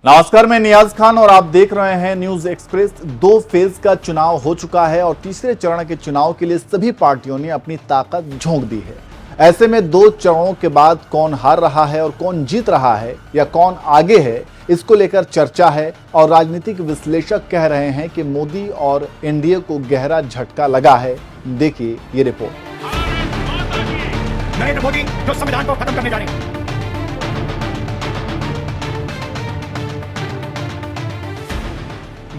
नमस्कार, मैं नियाज खान और आप देख रहे हैं न्यूज एक्सप्रेस। 2 फेज का चुनाव हो चुका है और तीसरे चरण के चुनाव के लिए सभी पार्टियों ने अपनी ताकत झोंक दी है। ऐसे में 2 चरणों के बाद कौन हार रहा है और कौन जीत रहा है या कौन आगे है, इसको लेकर चर्चा है और राजनीतिक विश्लेषक कह रहे हैं कि मोदी और एनडीए को गहरा झटका लगा है। देखिए ये रिपोर्ट। नरेंद्र मोदी जो संविधान को खत्म करने जा रहे हैं।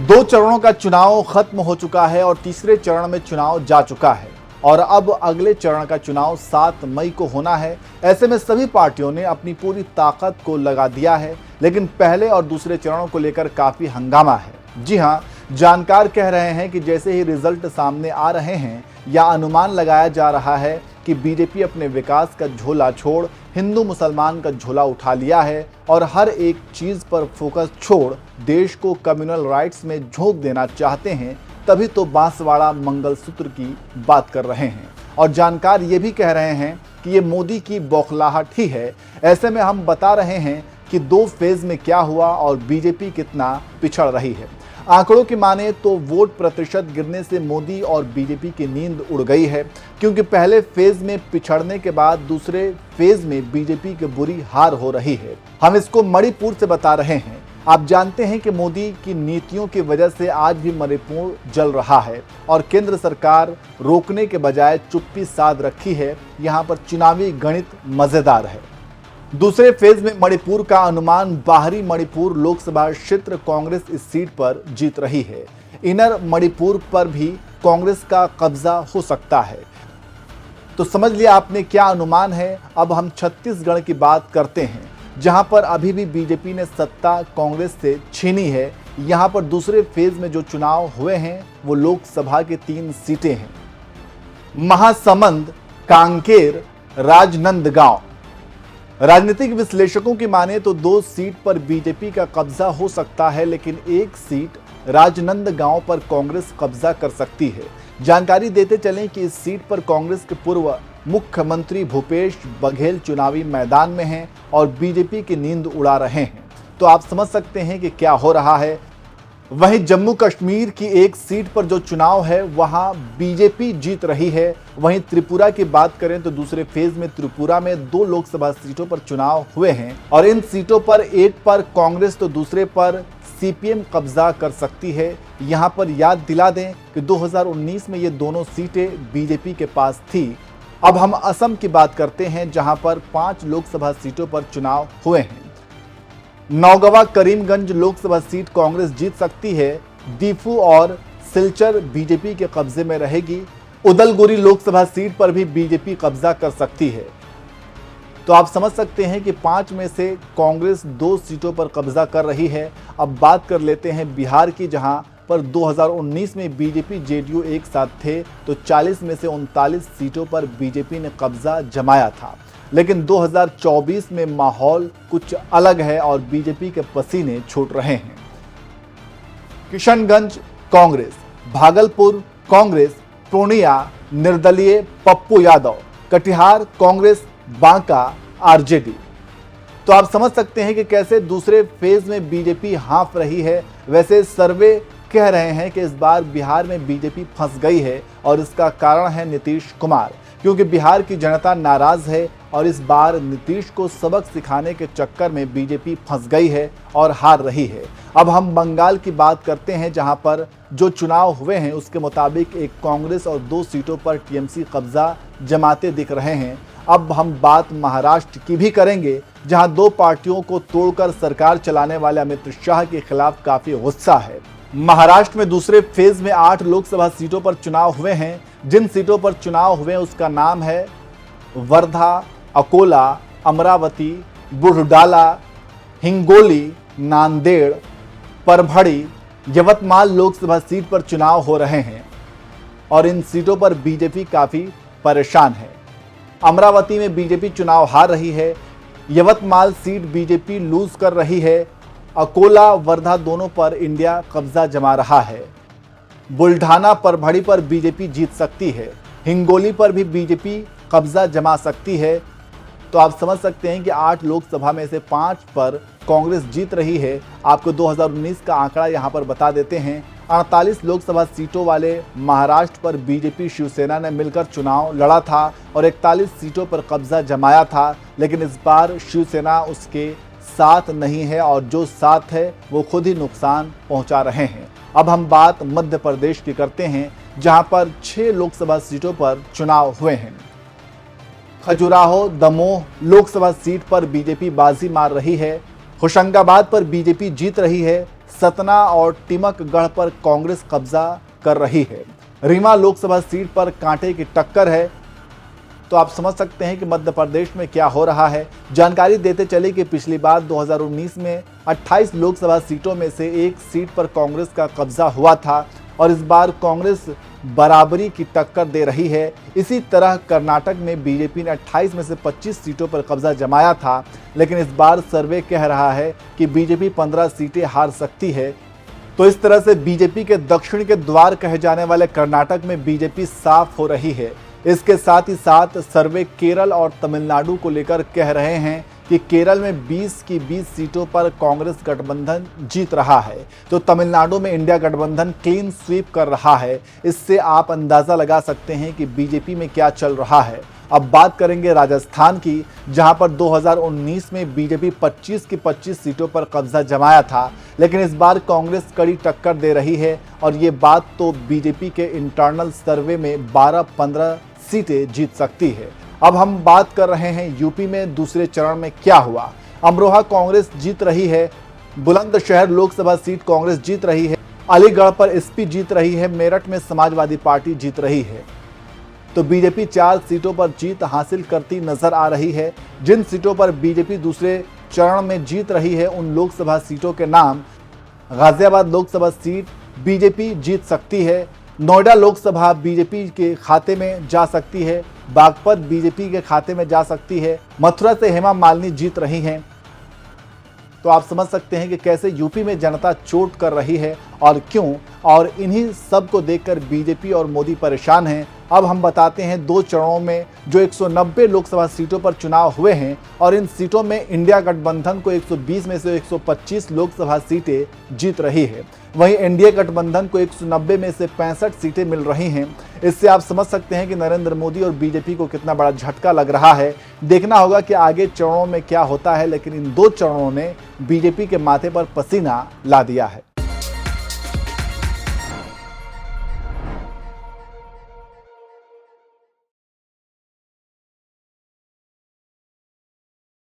दो चरणों का चुनाव खत्म हो चुका है और तीसरे चरण में चुनाव जा चुका है और अब अगले चरण का चुनाव 7 मई को होना है। ऐसे में सभी पार्टियों ने अपनी पूरी ताकत को लगा दिया है, लेकिन पहले और दूसरे चरणों को लेकर काफी हंगामा है। जी हां, जानकार कह रहे हैं कि जैसे ही रिजल्ट सामने आ रहे हैं या अनुमान लगाया जा रहा है कि बीजेपी अपने विकास का झोला छोड़ हिंदू मुसलमान का झोला उठा लिया है और हर एक चीज पर फोकस छोड़ देश को कम्युनल राइट्स में झोंक देना चाहते हैं, तभी तो बांसवाड़ा मंगलसूत्र की बात कर रहे हैं। और जानकार ये भी कह रहे हैं कि ये मोदी की बौखलाहट ही है। ऐसे में हम बता रहे हैं कि 2 फेज में क्या हुआ और बीजेपी कितना पिछड़ रही है। आंकड़ों की माने तो वोट प्रतिशत गिरने से मोदी और बीजेपी की नींद उड़ गई है, क्योंकि पहले फेज में पिछड़ने के बाद दूसरे फेज में बीजेपी की बुरी हार हो रही है। हम इसको मणिपुर से बता रहे हैं। आप जानते हैं कि मोदी की नीतियों की वजह से आज भी मणिपुर जल रहा है और केंद्र सरकार रोकने के बजाय चुप्पी साध रखी है। यहाँ पर चुनावी गणित मजेदार है। दूसरे फेज में मणिपुर का अनुमान बाहरी मणिपुर लोकसभा क्षेत्र कांग्रेस इस सीट पर जीत रही है। इनर मणिपुर पर भी कांग्रेस का कब्जा हो सकता है। तो समझ लिया आपने क्या अनुमान है। अब हम छत्तीसगढ़ की बात करते हैं, जहां पर अभी भी बीजेपी ने सत्ता कांग्रेस से छीनी है। यहां पर दूसरे फेज में जो चुनाव हुए हैं वो लोकसभा के 3 सीटें हैं, महासमुंद, कांकेर, राजनांदगांव। राजनीतिक विश्लेषकों की माने तो 2 सीट पर बीजेपी का कब्जा हो सकता है, लेकिन 1 सीट राजनांदगांव पर कांग्रेस कब्जा कर सकती है। जानकारी देते चलें कि इस सीट पर कांग्रेस के पूर्व मुख्यमंत्री भूपेश बघेल चुनावी मैदान में हैं और बीजेपी की नींद उड़ा रहे हैं। तो आप समझ सकते हैं कि क्या हो रहा है। वहीं जम्मू कश्मीर की 1 सीट पर जो चुनाव है वहां बीजेपी जीत रही है। वहीं त्रिपुरा की बात करें तो दूसरे फेज में त्रिपुरा में 2 लोकसभा सीटों पर चुनाव हुए हैं और इन सीटों पर एक पर कांग्रेस तो दूसरे पर सीपीएम कब्जा कर सकती है। यहां पर याद दिला दें कि 2019 में ये दोनों सीटें बीजेपी के पास थी। अब हम असम की बात करते हैं, जहां पर 5 लोकसभा सीटों पर चुनाव हुए हैं। नौगवा करीमगंज लोकसभा सीट कांग्रेस जीत सकती है। दीफू और सिलचर बीजेपी के कब्जे में रहेगी। उदलगुरी लोकसभा सीट पर भी बीजेपी कब्जा कर सकती है। तो आप समझ सकते हैं कि 5 में से कांग्रेस 2 सीटों पर कब्जा कर रही है। अब बात कर लेते हैं बिहार की, जहां पर 2019 में बीजेपी जेडीयू एक साथ थे तो 40 में से 39 सीटों पर बीजेपी ने कब्जा जमाया था। लेकिन 2024 में माहौल कुछ अलग है और बीजेपी के पसीने छूट रहे हैं। किशनगंज कांग्रेस, भागलपुर कांग्रेस, पूर्णिया निर्दलीय पप्पू यादव, कटिहार कांग्रेस, बांका आरजेडी। तो आप समझ सकते हैं कि कैसे दूसरे फेज में बीजेपी हाँफ रही है। वैसे सर्वे कह रहे हैं कि इस बार बिहार में बीजेपी फंस गई है और इसका कारण है नीतीश कुमार, क्योंकि बिहार की जनता नाराज है और इस बार नीतीश को सबक सिखाने के चक्कर में बीजेपी फंस गई है और हार रही है। अब हम बंगाल की बात करते हैं, जहां पर जो चुनाव हुए हैं उसके मुताबिक एक कांग्रेस और 2 सीटों पर टीएमसी कब्जा जमाते दिख रहे हैं। अब हम बात महाराष्ट्र की भी करेंगे, जहां 2 पार्टियों को तोड़कर सरकार चलाने वाले अमित शाह के खिलाफ काफी गुस्सा है। महाराष्ट्र में दूसरे फेज में 8 लोकसभा सीटों पर चुनाव हुए हैं। जिन सीटों पर चुनाव हुए उसका नाम है वर्धा, अकोला, अमरावती, बुलढाणा, हिंगोली, नांदेड़, परभणी, यवतमाल लोकसभा सीट पर चुनाव हो रहे हैं और इन सीटों पर बीजेपी काफी परेशान है। अमरावती में बीजेपी चुनाव हार रही है। यवतमाल सीट बीजेपी लूज कर रही है। अकोला, वर्धा दोनों पर इंडिया कब्जा जमा रहा है। बुलढाना, परभणी पर बीजेपी जीत सकती है। हिंगोली पर भी बीजेपी कब्जा जमा सकती है। तो आप समझ सकते हैं कि 8 लोकसभा में से 5 पर कांग्रेस जीत रही है। आपको 2019 का आंकड़ा यहां पर बता देते हैं। 48 लोकसभा सीटों वाले महाराष्ट्र पर बीजेपी शिवसेना ने मिलकर चुनाव लड़ा था और 41 सीटों पर कब्जा जमाया था, लेकिन इस बार शिवसेना उसके साथ नहीं है और जो साथ है वो खुद ही नुकसान पहुंचा रहे हैं। अब हम बात मध्य प्रदेश की करते हैं, जहां पर 6 लोकसभा सीटों पर चुनाव हुए हैं। खजुराहो दमोह लोकसभा सीट पर बीजेपी बाजी मार रही है। होशंगाबाद पर बीजेपी जीत रही है। सतना और टिमकगढ़ पर कांग्रेस कब्जा कर रही है। रीवा लोकसभा सीट पर कांटे की टक्कर है। तो आप समझ सकते हैं कि मध्य प्रदेश में क्या हो रहा है। जानकारी देते चले कि पिछली बार 2019 में 28 लोकसभा सीटों में से एक सीट पर कांग्रेस का कब्जा हुआ था और इस बार कांग्रेस बराबरी की टक्कर दे रही है। इसी तरह कर्नाटक में बीजेपी ने 28 में से 25 सीटों पर कब्जा जमाया था, लेकिन इस बार सर्वे कह रहा है कि बीजेपी 15 सीटें हार सकती है। तो इस तरह से बीजेपी के दक्षिण के द्वार कहे जाने वाले कर्नाटक में बीजेपी साफ हो रही है। इसके साथ ही साथ सर्वे केरल और तमिलनाडु को लेकर कह रहे हैं कि केरल में 20 की 20 सीटों पर कांग्रेस गठबंधन जीत रहा है, तो तमिलनाडु में इंडिया गठबंधन क्लीन स्वीप कर रहा है। इससे आप अंदाज़ा लगा सकते हैं कि बीजेपी में क्या चल रहा है। अब बात करेंगे राजस्थान की, जहां पर 2019 में बीजेपी 25 की 25 सीटों पर कब्जा जमाया था, लेकिन इस बार कांग्रेस कड़ी टक्कर दे रही है और ये बात तो बीजेपी के इंटरनल सर्वे में 12-15 सीटें जीत सकती है। अब हम बात कर रहे हैं यूपी में दूसरे चरण में क्या हुआ। अमरोहा कांग्रेस जीत रही है। बुलंदशहर लोकसभा सीट कांग्रेस जीत रही है। अलीगढ़ पर एसपी जीत रही है। मेरठ में समाजवादी पार्टी जीत रही है। तो बीजेपी 4 सीटों पर जीत हासिल करती नजर आ रही है। जिन सीटों पर बीजेपी दूसरे चरण में जीत रही है उन लोकसभा सीटों के नाम: गाजियाबाद लोकसभा सीट बीजेपी जीत सकती है। नोएडा लोकसभा बीजेपी के खाते में जा सकती है। बागपत बीजेपी के खाते में जा सकती है। मथुरा से हेमा मालिनी जीत रही हैं। तो आप समझ सकते हैं कि कैसे यूपी में जनता चोट कर रही है और क्यों, और इन्हीं सब को देखकर बीजेपी और मोदी परेशान हैं। अब हम बताते हैं 2 चरणों में जो 190 लोकसभा सीटों पर चुनाव हुए हैं और इन सीटों में इंडिया गठबंधन को 120 में से 125 लोकसभा सीटें जीत रही है। वहीं एनडीए गठबंधन को 190 में से 65 सीटें मिल रही हैं। इससे आप समझ सकते हैं कि नरेंद्र मोदी और बीजेपी को कितना बड़ा झटका लग रहा है। देखना होगा कि आगे चरणों में क्या होता है, लेकिन इन 2 चरणों ने बीजेपी के माथे पर पसीना ला दिया है।